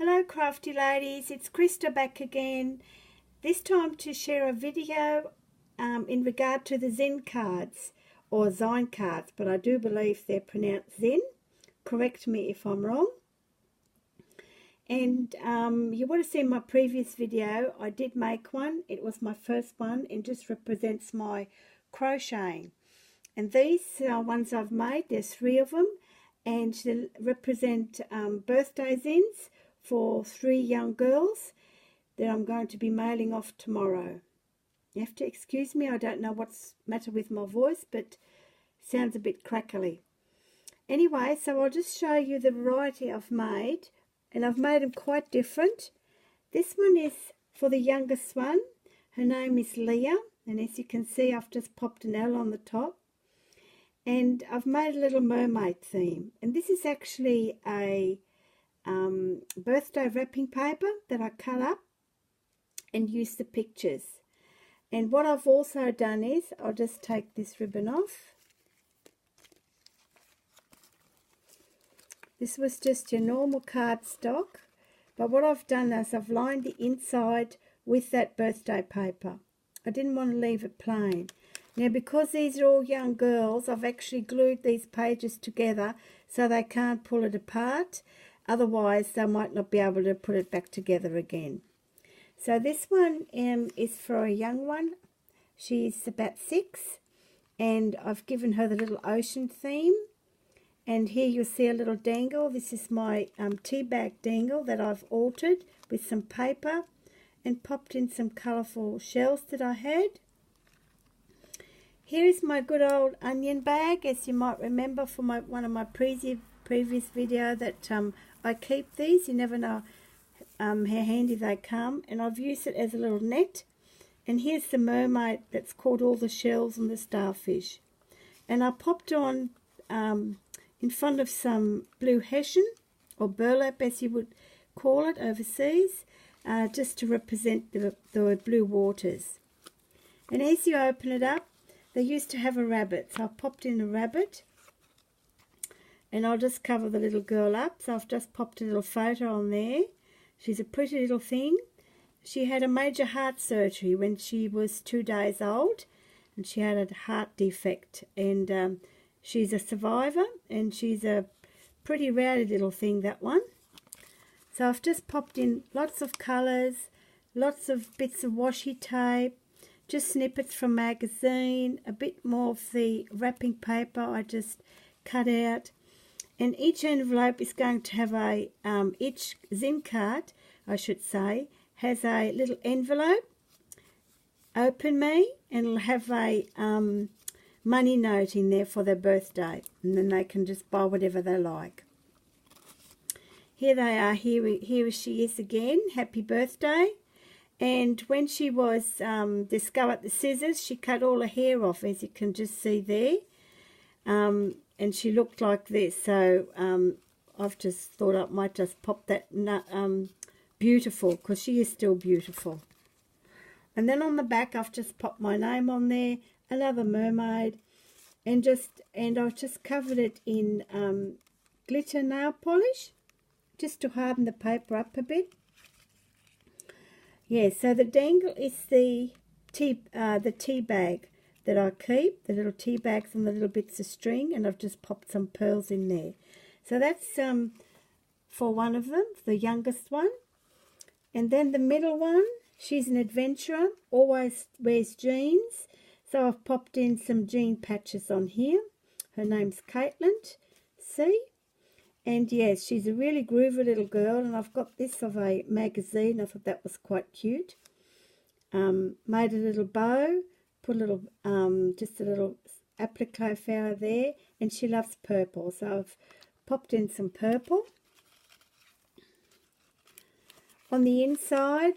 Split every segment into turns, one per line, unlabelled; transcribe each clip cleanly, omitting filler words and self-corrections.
Hello crafty ladies, it's Krista back again. This time to share a video in regard to the Zine cards or Zine cards, but I do believe they're pronounced Zine. Correct me if I'm wrong. And you would have seen my previous video. I did make one. It was my first one and just represents my crocheting. And these ones I've made, there's 3 of them, and they represent birthday zines for 3 young girls that I'm going to be mailing off tomorrow. You have to excuse me, I don't know what's the matter with my voice, but it sounds a bit crackly. Anyway, so I'll just show you the variety I've made, and I've made them quite different. This one is for the youngest one. Her name is Leah, and as you can see, I've just popped an L on the top. And I've made a little mermaid theme, and this is actually a birthday wrapping paper that I cut up and used the pictures. And what I've also done is, I'll just take this ribbon off. This was just your normal cardstock, but what I've done is I've lined the inside with that birthday paper. I didn't want to leave it plain. Now, because these are all young girls, I've actually glued these pages together so they can't pull it apart. Otherwise, they might not be able to put it back together again. So this one is for a young one. She's about 6, and I've given her the little ocean theme. And here you'll see a little dangle. This is my tea bag dangle that I've altered with some paper and popped in some colourful shells that I had. Here is my good old onion bag, as you might remember from one of my previous video that I keep these. You never know how handy they come, and I've used it as a little net. And here's the mermaid that's called all the shells and the starfish. And I popped on in front of some blue hessian, or burlap as you would call it overseas, just to represent the blue waters. And as you open it up, they used to have a rabbit, so I popped in a rabbit, and I'll just cover the little girl up. So I've just popped a little photo on there. She's a pretty little thing. She had a major heart surgery when she was 2 days old, and she had a heart defect, and she's a survivor, and she's a pretty rowdy little thing, that one. So I've just popped in lots of colours, lots of bits of washi tape, just snippets from magazine, a bit more of the wrapping paper I just cut out. And each envelope is going to have a, each Zine card, I should say, has a little envelope, open me, and it'll have a money note in there for their birthday. And then they can just buy whatever they like. Here they are, here she is again, happy birthday. And when she was discovered the scissors, she cut all her hair off, as you can just see there. And she looked like this. So I've just thought I might just pop that beautiful, because she is still beautiful. And then on the back, I've just popped my name on there, another mermaid, and I've just covered it in glitter nail polish, just to harden the paper up a bit. Yeah, so the dangle is the tea bag that I keep, the little tea bags and the little bits of string, and I've just popped some pearls in there. So that's for one of them, the youngest one. And then the middle one, she's an adventurer, always wears jeans. So I've popped in some jean patches on here. Her name's Caitlin, see? And yes, she's a really groovy little girl, and I've got this of a magazine. I thought that was quite cute. Made a little bow, put a little, just a little applique flower there, and she loves purple, so I've popped in some purple. On the inside,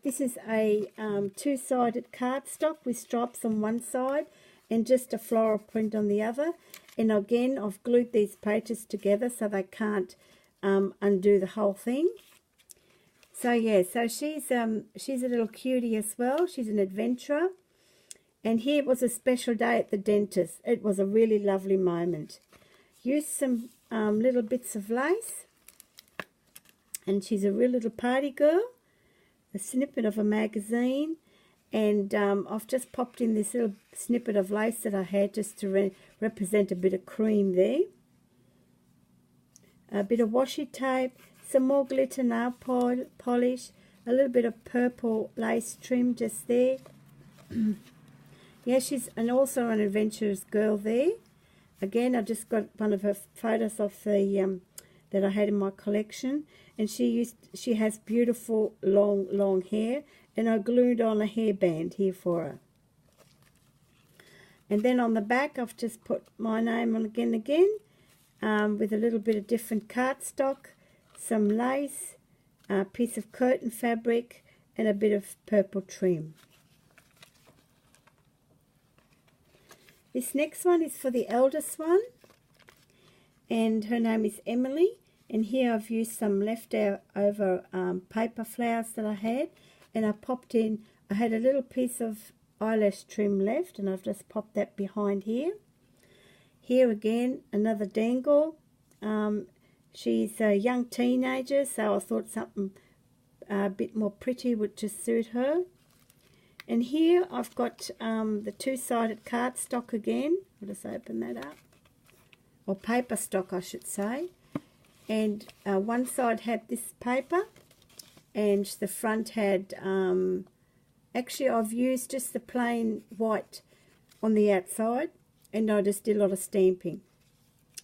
this is a 2-sided cardstock with stripes on one side and just a floral print on the other. And again, I've glued these pages together so they can't undo the whole thing. So yeah, so she's a little cutie as well. She's an adventurer. And here was a special day at the dentist. It was a really lovely moment. Used some little bits of lace And she's a real little party girl. A snippet of a magazine. And I've just popped in this little snippet of lace that I had just to represent a bit of cream there. A bit of washi tape, some more glitter nail polish, a little bit of purple lace trim just there. Yeah, she's also an adventurous girl there. Again, I just got one of her photos of the that I had in my collection, and she has beautiful long hair, and I glued on a hairband here for her. And then on the back, I've just put my name on again, with a little bit of different cardstock, some lace, a piece of curtain fabric, and a bit of purple trim. This next one is for the eldest one, and her name is Emily. And here I've used some leftover paper flowers that I had, and I popped in, I had a little piece of eyelash trim left, and I've just popped that behind here. Here again, another dangle. She's a young teenager, so I thought something a bit more pretty would just suit her. And here I've got the two-sided cardstock again. I'll just open that up. Or paper stock, I should say. And one side had this paper, and the front had, actually I've used just the plain white on the outside, and I just did a lot of stamping.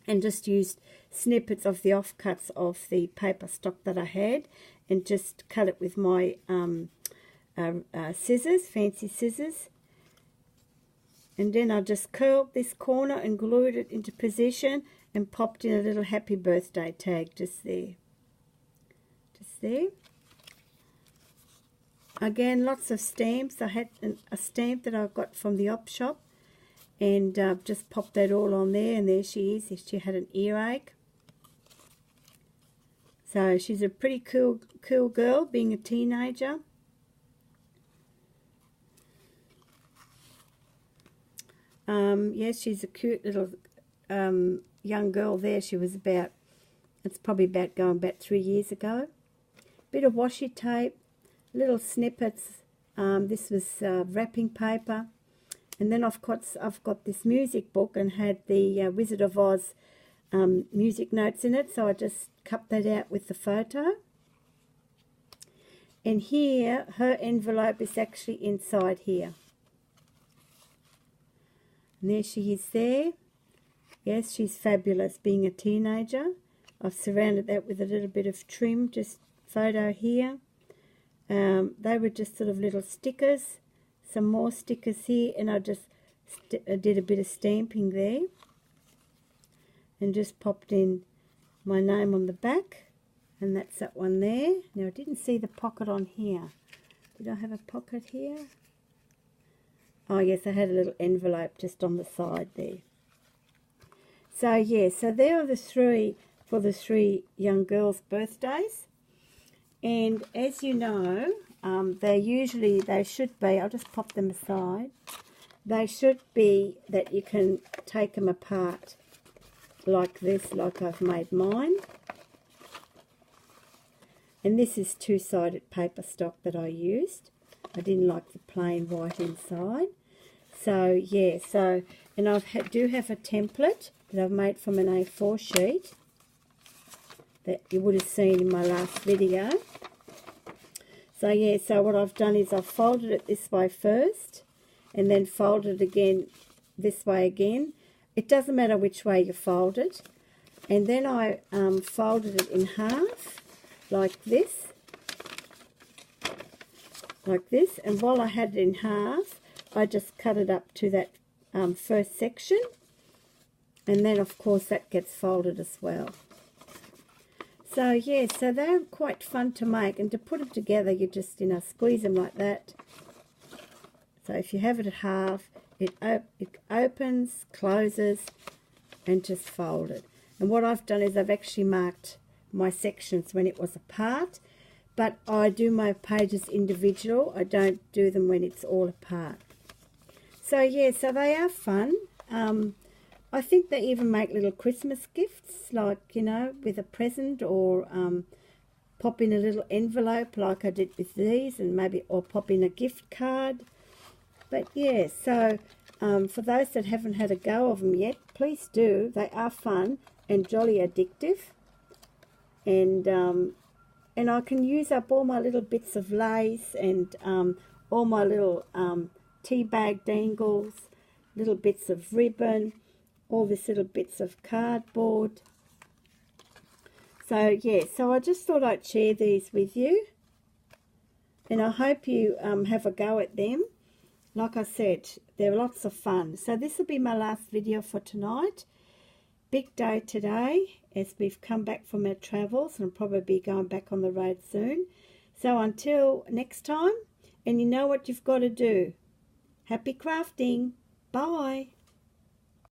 And just used snippets of the offcuts of the paper stock that I had, and just cut it with my scissors, fancy scissors. And then I just curled this corner and glued it into position and popped in a little happy birthday tag just there. Just there. Again, lots of stamps. I had a stamp that I got from the op shop, and just popped that all on there, and there she is. She had an earache. So she's a pretty cool girl, being a teenager. Yes, she's a cute little young girl there. She was about, it's probably going about 3 years ago. Bit of washi tape, little snippets. This was wrapping paper. And then I've got this music book, and had the Wizard of Oz music notes in it, so I just cut that out with the photo. And here, her envelope is actually inside here. And there she is there. Yes, she's fabulous, being a teenager. I've surrounded that with a little bit of trim, just photo here. They were just sort of little stickers. Some more stickers here, and I just did a bit of stamping there. And just popped in my name on the back. And that's that one there. Now, I didn't see the pocket on here. Did I have a pocket here? Oh, yes, I had a little envelope just on the side there. So, yeah, so there are the three for the 3 young girls' birthdays. And as you know, they should be, I'll just pop them aside. They should be that you can take them apart like this, like I've made mine. And this is two-sided paper stock that I used. I didn't like the plain white inside. So, yeah, and I do have a template that I've made from an A4 sheet that you would have seen in my last video. So, yeah, so what I've done is I've folded it this way first, and then folded it again this way again. It doesn't matter which way you fold it. And then I folded it in half, like this. Like this. And while I had it in half, I just cut it up to that first section. And then, of course, that gets folded as well. So, yeah, so they're quite fun to make. And to put them together, you just, squeeze them like that. So if you have it at half, it opens, closes, and just fold it. And what I've done is I've actually marked my sections when it was apart. But I do my pages individual. I don't do them when it's all apart. So, yeah, so they are fun. I think they even make little Christmas gifts, like, with a present, or pop in a little envelope like I did with these, and maybe, or pop in a gift card. But yeah, so for those that haven't had a go of them yet, please do. They are fun and jolly addictive. And I can use up all my little bits of lace and all my little tea bag dangles, little bits of ribbon, all these little bits of cardboard. So yeah, so I just thought I'd share these with you, and I hope you have a go at them. Like I said, they're lots of fun. So this will be my last video for tonight. Big day today as we've come back from our travels, and I'll probably be going back on the road soon. So until next time, and you know what you've got to do. Happy crafting. Bye.